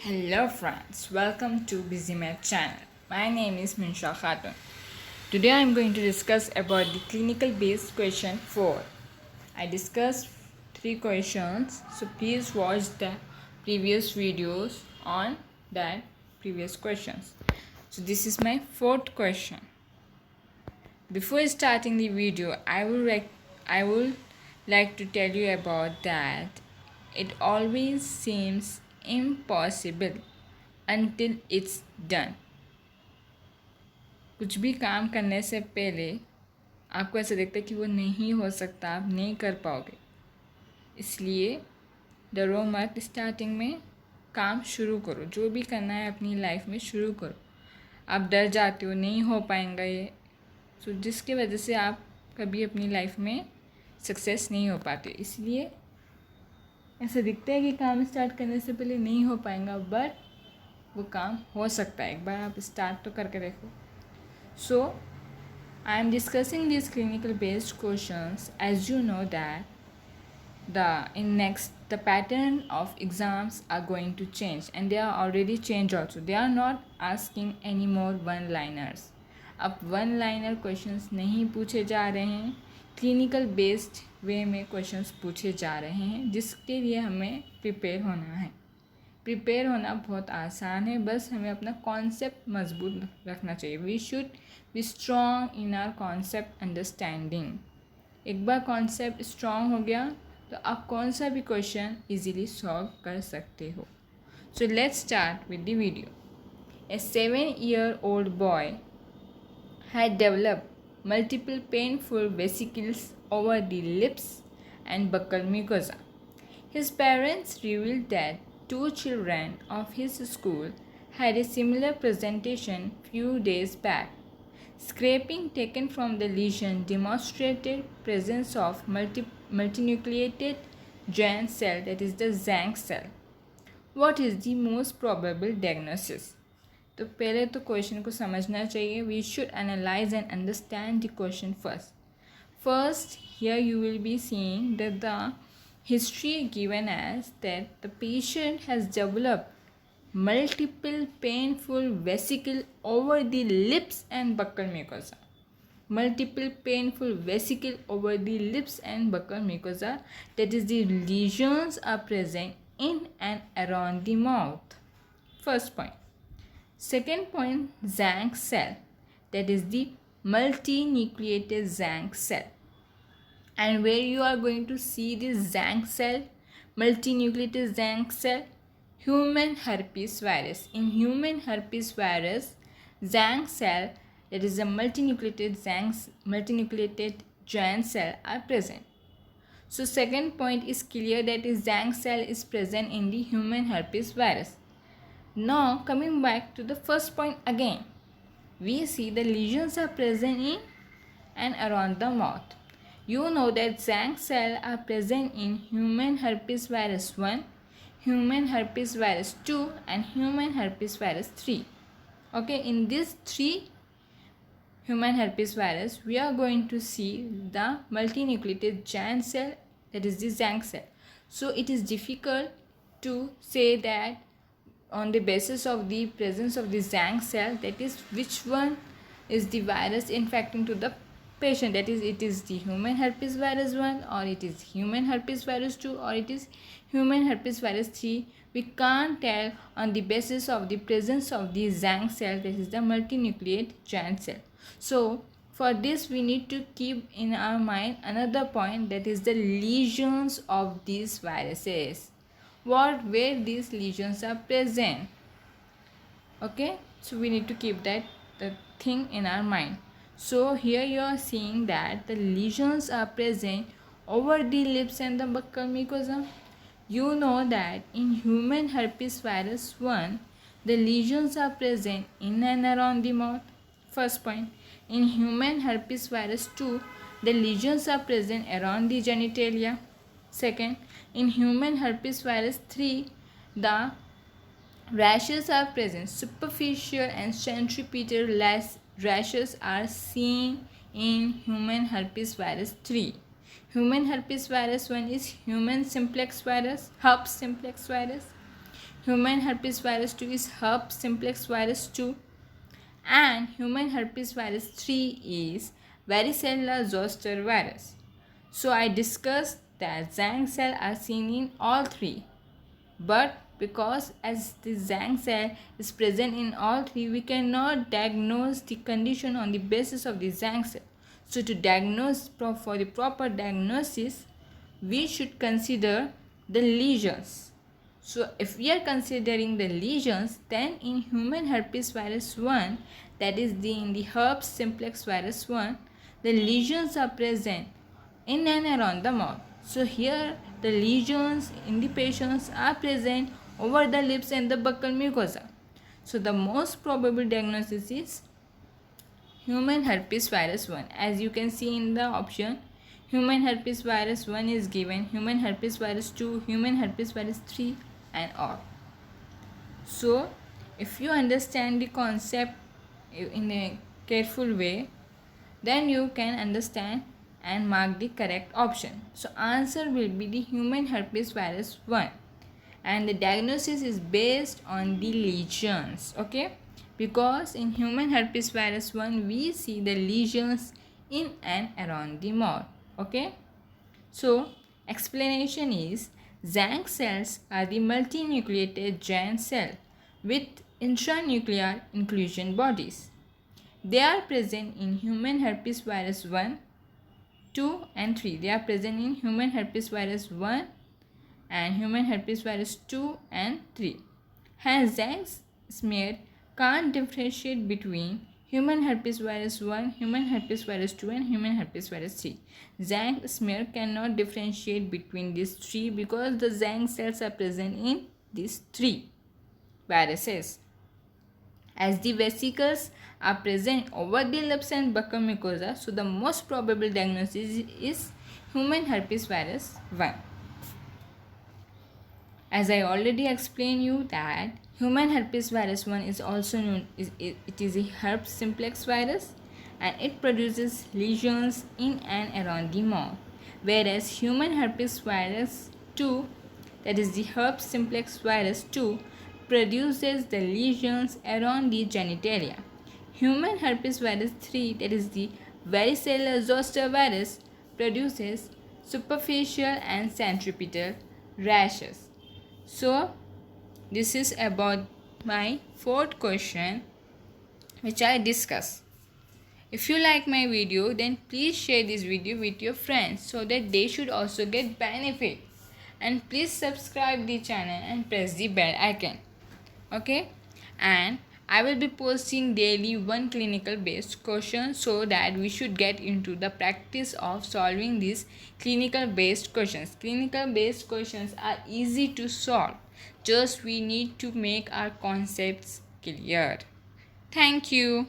Hello friends, welcome to BusyMed channel. My name is Minsha Khatun. Today I am going to discuss about the clinical based question 4. I discussed 3 questions, so please watch the previous videos on that previous questions. So this is my 4th question. Before starting the video, I would like to tell you about that it always seems impossible until it's done. कुछ भी काम करने से पहले आपको ऐसा दिखता है कि वो नहीं हो सकता, आप नहीं कर पाओगे, इसलिए डरो मत। स्टार्टिंग में काम शुरू करो, जो भी करना है अपनी लाइफ में शुरू करो। आप डर जाते हो नहीं हो पाएगा ये, सो जिसकी वजह से आप कभी अपनी लाइफ में सक्सेस नहीं हो पाते। इसलिए ऐसा दिखता है कि काम स्टार्ट करने से पहले नहीं हो पाएगा, बट वो काम हो सकता है। एक बार आप स्टार्ट तो करके देखो। So, I am discussing these clinical based questions as you know that the pattern of exams are going to change, and they are already changed also. They are not asking any more one liners. अब one liner questions नहीं पूछे जा रहे हैं, clinical based वे में questions पूछे जा रहे हैं, जिसके लिए हमें प्रिपेयर होना है। प्रिपेयर होना बहुत आसान है, बस हमें अपना कॉन्सेप्ट मजबूत रखना चाहिए। We should be strong in our concept understanding. एक बार कॉन्सेप्ट स्ट्रॉन्ग हो गया तो आप कौन सा भी क्वेश्चन इजीली सॉल्व कर सकते हो। So let's start with the video. A 7-year-old boy had developed multiple painful vesicles over the lips and buccal mucosa. His parents revealed that 2 children of his school had a similar presentation few days back. Scraping taken from the lesion demonstrated presence of multinucleated giant cell, that is the Zank cell. What is the most probable diagnosis? तो पहले तो question को समझना चाहिए. We should analyze and understand the question first. First, here you will be seeing that the history given as that the patient has developed multiple painful vesicle over the lips and buccal mucosa. Multiple painful vesicle over the lips and buccal mucosa, that is the lesions are present in and around the mouth. First point. Second point, Zank cell, that is the multinucleated Zank cell. And where you are going to see this Zank cell, multinucleated Zank cell, human herpes virus. In human herpes virus, Zank cell, that is a multinucleated giant cell are present. So second point is clear, that is Zank cell is present in the human herpes virus. Now coming back to the first point again, we see the lesions are present in and around the mouth. You know that Zank cell are present in human herpes virus 1, human herpes virus 2 and human herpes virus 3. Okay, in these 3 human herpes virus, we are going to see the multinucleated giant cell, that is the Zank cell. So it is difficult to say that on the basis of the presence of the Zank cell, that is which one is the virus infecting to the patient, that is it is the human herpes virus 1 or it is human herpes virus 2 or it is human herpes virus 3. We can't tell on the basis of the presence of the Zank cell, that is the multinucleate giant cell. So for this we need to keep in our mind another point, that is the lesions of these viruses, where these lesions are present. Okay, so we need to keep that the thing in our mind. So here you are seeing that the lesions are present over the lips and the buccal mucosa. You know that in human herpes virus 1, the lesions are present in and around the mouth. First point. In human herpes virus 2, the lesions are present around the genitalia. Second, in human herpes virus 3, the rashes are present. Superficial and centripetal rashes are seen in human herpes virus 3. Human herpes virus 1 is human simplex virus, herpes simplex virus. Human herpes virus 2 is herpes simplex virus 2, and human herpes virus 3 is varicella zoster virus. So I discussed that Zang cell are seen in all three, but because as the Zang cell is present in all three, we cannot diagnose the condition on the basis of the Zang cell. So to diagnose for the proper diagnosis, we should consider the lesions. So if we are considering the lesions, then in human herpes virus 1, that is in the herpes simplex virus 1, the lesions are present in and around the mouth. So here the lesions in the patients are present over the lips and the buccal mucosa. So the most probable diagnosis is human herpes virus 1. As you can see in the option, human herpes virus 1 is given, human herpes virus 2, human herpes virus 3 and all. So if you understand the concept in a careful way, then you can understand and mark the correct option. So answer will be the human herpes virus 1, and the diagnosis is based on the lesions, okay? Because in human herpes virus 1 we see the lesions in and around the mouth, okay? So explanation is Zang cells are the multinucleated giant cell with intranuclear inclusion bodies. They are present in human herpes virus 1, 2 and 3. They are present in human herpes virus 1 and human herpes virus 2 and 3. Hence, Zang smear can't differentiate between human herpes virus 1, human herpes virus 2 and human herpes virus 3. Zang smear cannot differentiate between these three because the Zang cells are present in these three viruses. As the vesicles are present over the lips and buccal mucosa, so the most probable diagnosis is human herpes virus 1. As I already explained you that human herpes virus 1 is also known, it is a herpes simplex virus, and it produces lesions in and around the mouth, whereas human herpes virus 2, that is the herpes simplex virus 2, produces the lesions around the genitalia. Human herpes virus 3, that is the varicella zoster virus, produces superficial and centripetal rashes. So this is about my fourth question which I discussed. If you like my video, then please share this video with your friends so that they should also get benefit. And please subscribe the channel and press the bell icon. Okay? And I will be posting daily one clinical based question so that we should get into the practice of solving these clinical based questions. Clinical based questions are easy to solve. Just we need to make our concepts clear. Thank you.